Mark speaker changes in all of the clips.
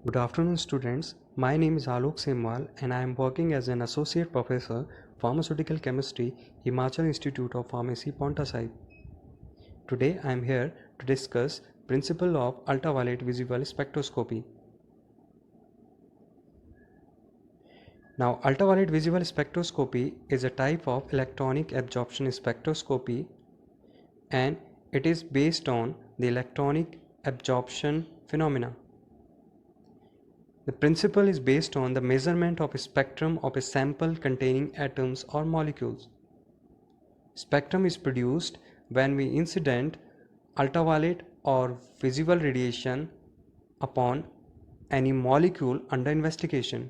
Speaker 1: Good afternoon, students. My name is Alok Semwal and I am working as an Associate Professor, Pharmaceutical Chemistry, Himachal Institute of Pharmacy, Paonta Sahib. Today I am here to discuss principle of ultraviolet visible spectroscopy. Now, ultraviolet visible spectroscopy is a type of electronic absorption spectroscopy and it is based on the electronic absorption phenomena. The principle is based on the measurement of a spectrum of a sample containing atoms or molecules. Spectrum is produced when we incident ultraviolet or visible radiation upon any molecule under investigation.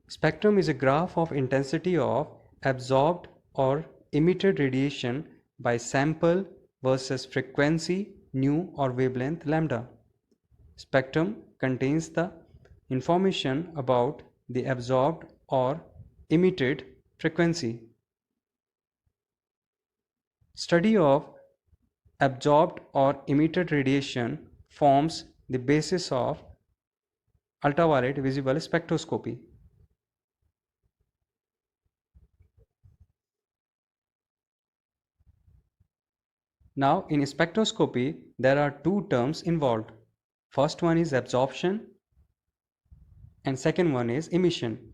Speaker 1: Spectrum is a graph of intensity of absorbed or emitted radiation by sample versus frequency nu or wavelength lambda. Spectrum contains the information about the absorbed or emitted frequency. Study of absorbed or emitted radiation forms the basis of ultraviolet visible spectroscopy. Now, in spectroscopy, there are two terms involved. First one is absorption and second one is emission.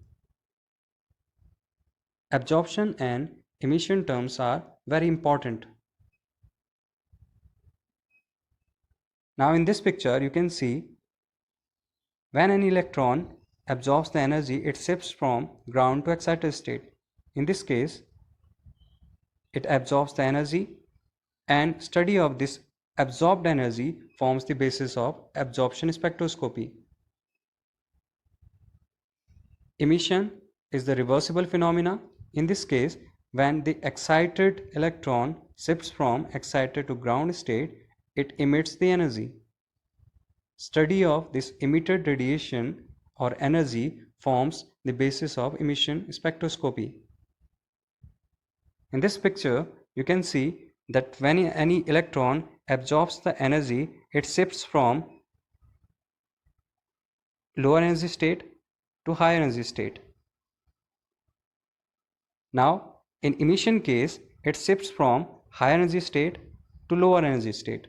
Speaker 1: Absorption and emission terms are very important. Now in this picture you can see when an electron absorbs the energy, it shifts from ground to excited state. In this case, it absorbs the energy and study of this absorbed energy forms the basis of absorption spectroscopy. Emission is the reversible phenomena. In this case, when the excited electron shifts from excited to ground state, it emits the energy. Study of this emitted radiation or energy forms the basis of emission spectroscopy. In this picture, you can see that when any electron absorbs the energy, it shifts from lower energy state to higher energy state. Now, in emission case, it shifts from higher energy state to lower energy state.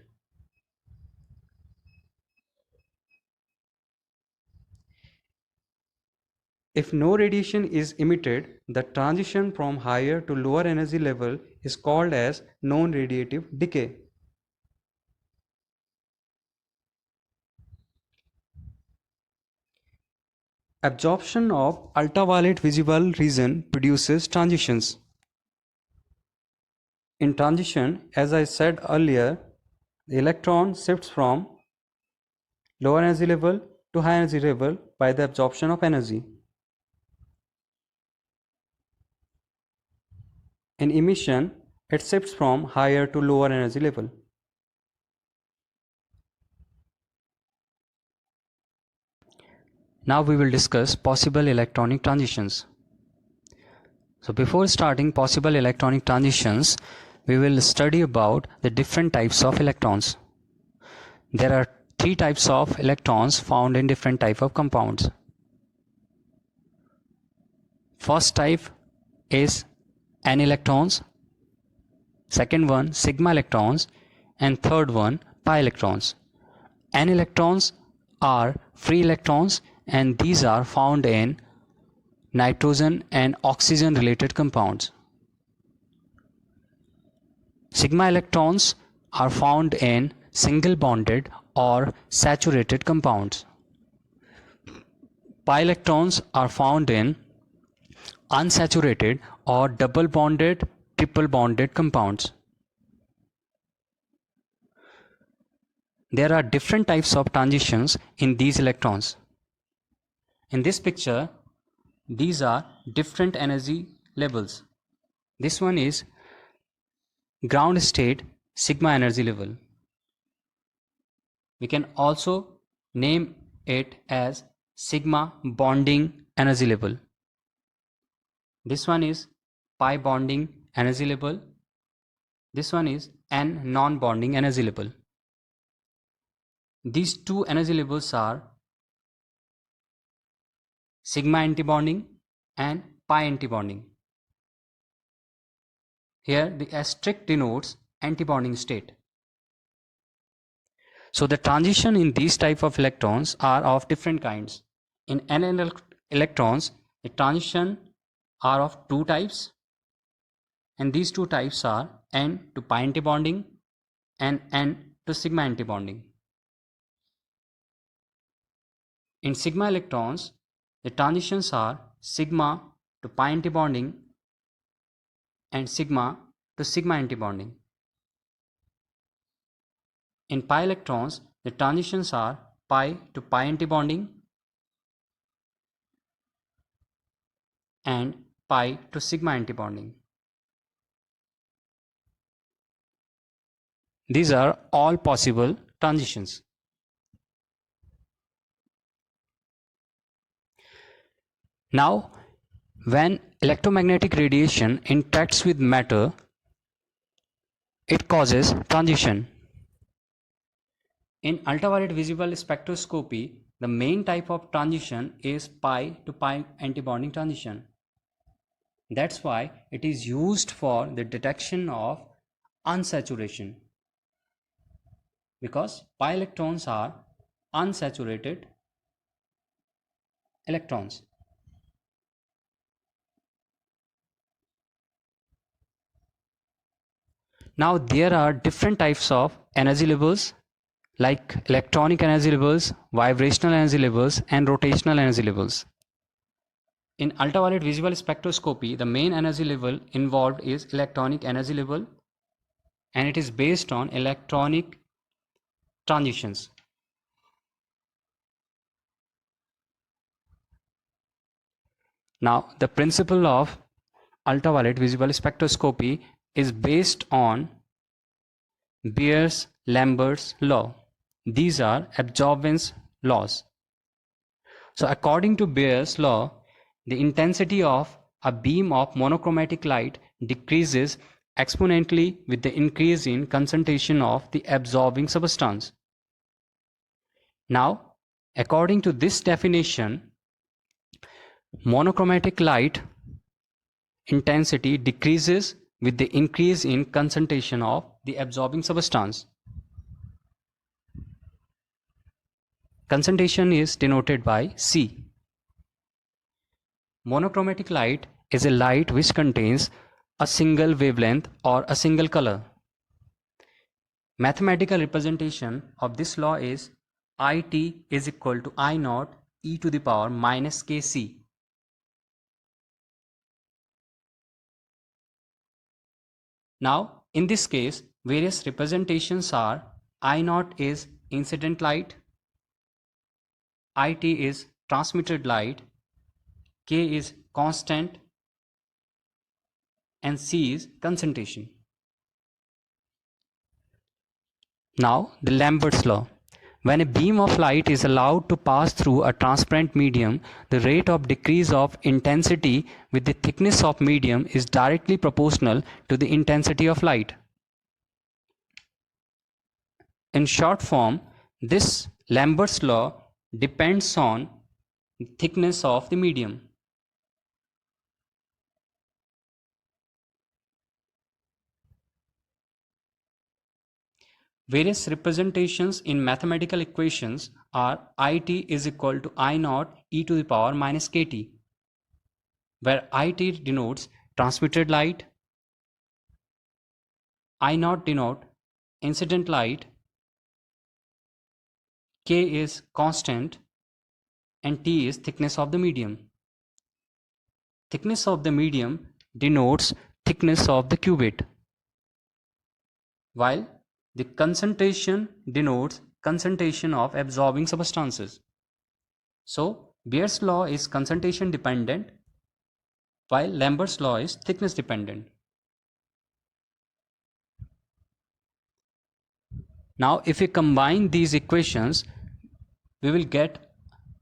Speaker 1: If no radiation is emitted, the transition from higher to lower energy level is called as non-radiative decay. Absorption of ultraviolet visible region produces transitions. In transition, as I said earlier, the electron shifts from lower energy level to high energy level by the absorption of energy. In emission, it shifts from higher to lower energy level. Now we will discuss possible electronic transitions. So before starting possible electronic transitions, we will study about the different types of electrons. There are three types of electrons found in different type of compounds. First type is N electrons, second one sigma electrons, and third one pi electrons. N electrons are free electrons and these are found in nitrogen and oxygen related compounds. Sigma electrons are found in single bonded or saturated compounds. Pi electrons are found in unsaturated or double bonded, triple bonded compounds. There are different types of transitions in these electrons. In this picture, these are different energy levels. This one is ground state sigma energy level. We can also name it as sigma bonding energy level. This one is pi bonding energy level. This one is N non-bonding energy level.
Speaker 2: These two energy levels are sigma antibonding and pi antibonding. Here the asterisk denotes antibonding state. So the transition in these type of electrons are of different kinds. In n electrons, the transition are of two types, and these two types are n to pi antibonding and n to sigma antibonding. In sigma electrons, the transitions are sigma to pi antibonding and sigma to sigma antibonding. In pi electrons, the transitions are pi to pi antibonding and pi to sigma antibonding. These are all possible transitions. Now, when electromagnetic radiation interacts with matter, it causes transition. In ultraviolet visible spectroscopy, the main type of transition is pi to pi antibonding transition. That's why it is used for the detection of unsaturation, because pi electrons are unsaturated electrons. Now there are different types of energy levels like electronic energy levels, vibrational energy levels, and rotational energy levels. In ultraviolet visible spectroscopy, the main energy level involved is electronic energy level, and it is based on electronic transitions. Now, the principle of ultraviolet visible spectroscopy is based on Beer-Lambert's law. These are absorbance laws. So according to Beer's law, the intensity of a beam of monochromatic light decreases exponentially with the increase in concentration of the absorbing substance. Now, according to this definition, monochromatic light intensity decreases with the increase in concentration of the absorbing substance. Concentration is denoted by C. Monochromatic light is a light which contains a single wavelength or a single color. Mathematical representation of this law is IT is equal to I naught e to the power minus kc. Now, in this case, various representations are I naught is incident light, IT is transmitted light, K is constant, and C is concentration. Now, the Lambert's law. When a beam of light is allowed to pass through a transparent medium, the rate of decrease of intensity with the thickness of medium is directly proportional to the intensity of light. In short form, this Lambert's law depends on the thickness of the medium. Various representations in mathematical equations are IT is equal to I naught e to the power minus kt, where IT denotes transmitted light, I naught denote incident light, K is constant, and T is thickness of the medium. Thickness of the medium denotes thickness of the qubit, while the concentration denotes concentration of absorbing substances. So Beer's law is concentration dependent, while Lambert's law is thickness dependent. Now if we combine these equations, we will get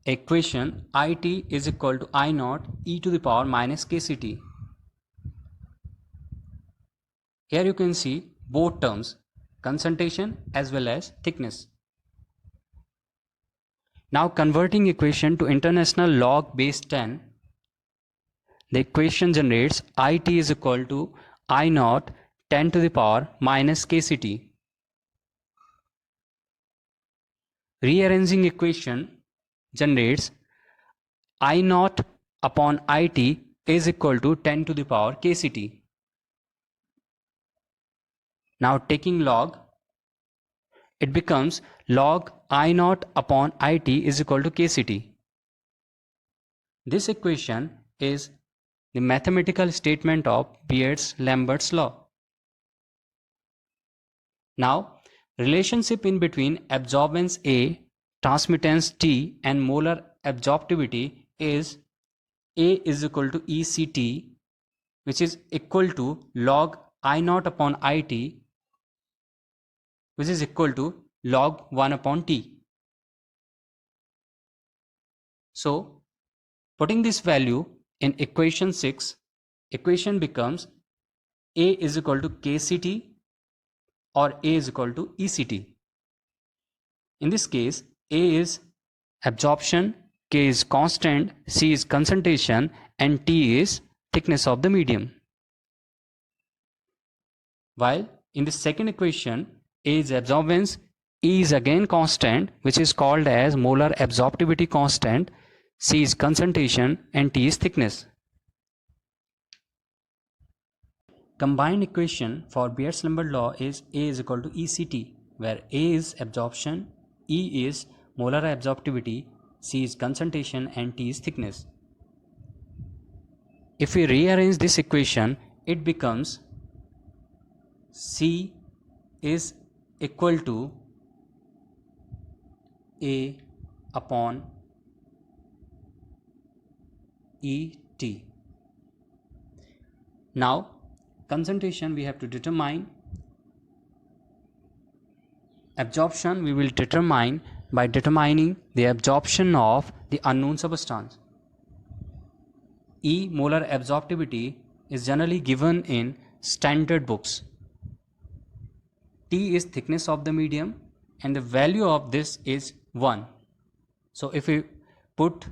Speaker 2: equation IT is equal to I naught e to the power minus kct. Here you can see both terms, concentration as well as thickness. Now converting equation to international log base 10, the equation generates IT is equal to I naught 10 to the power minus KCT. Rearranging equation generates I naught upon IT is equal to 10 to the power KCT. Now taking log, it becomes log I naught upon IT is equal to KCT. This equation is the mathematical statement of Beers-Lambert's law. Now, relationship in between absorbance A, transmittance T and molar absorptivity is A is equal to ECT, which is equal to log I naught upon IT, which is equal to log 1 upon T. So, putting this value in equation 6, equation becomes A is equal to KCT or A is equal to ECT. In this case, A is absorption, K is constant, C is concentration and T is thickness of the medium. While in the second equation, A is absorbance, E is again constant, which is called as molar absorptivity constant, C is concentration and T is thickness. Combined equation for Beers-Lambert law is A is equal to ECT, where A is absorption, E is molar absorptivity, C is concentration and T is thickness. If we rearrange this equation, it becomes C is equal to A upon ET. Now, concentration we have to determine. Absorption we will determine by determining the absorption of the unknown substance. E molar absorptivity is generally given in standard books. T is thickness of the medium and the value of this is 1. So if we put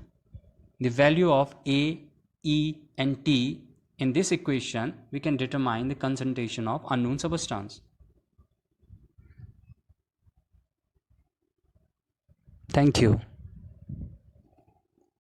Speaker 2: the value of A, E and T in this equation, we can determine the concentration of unknown substance. Thank you.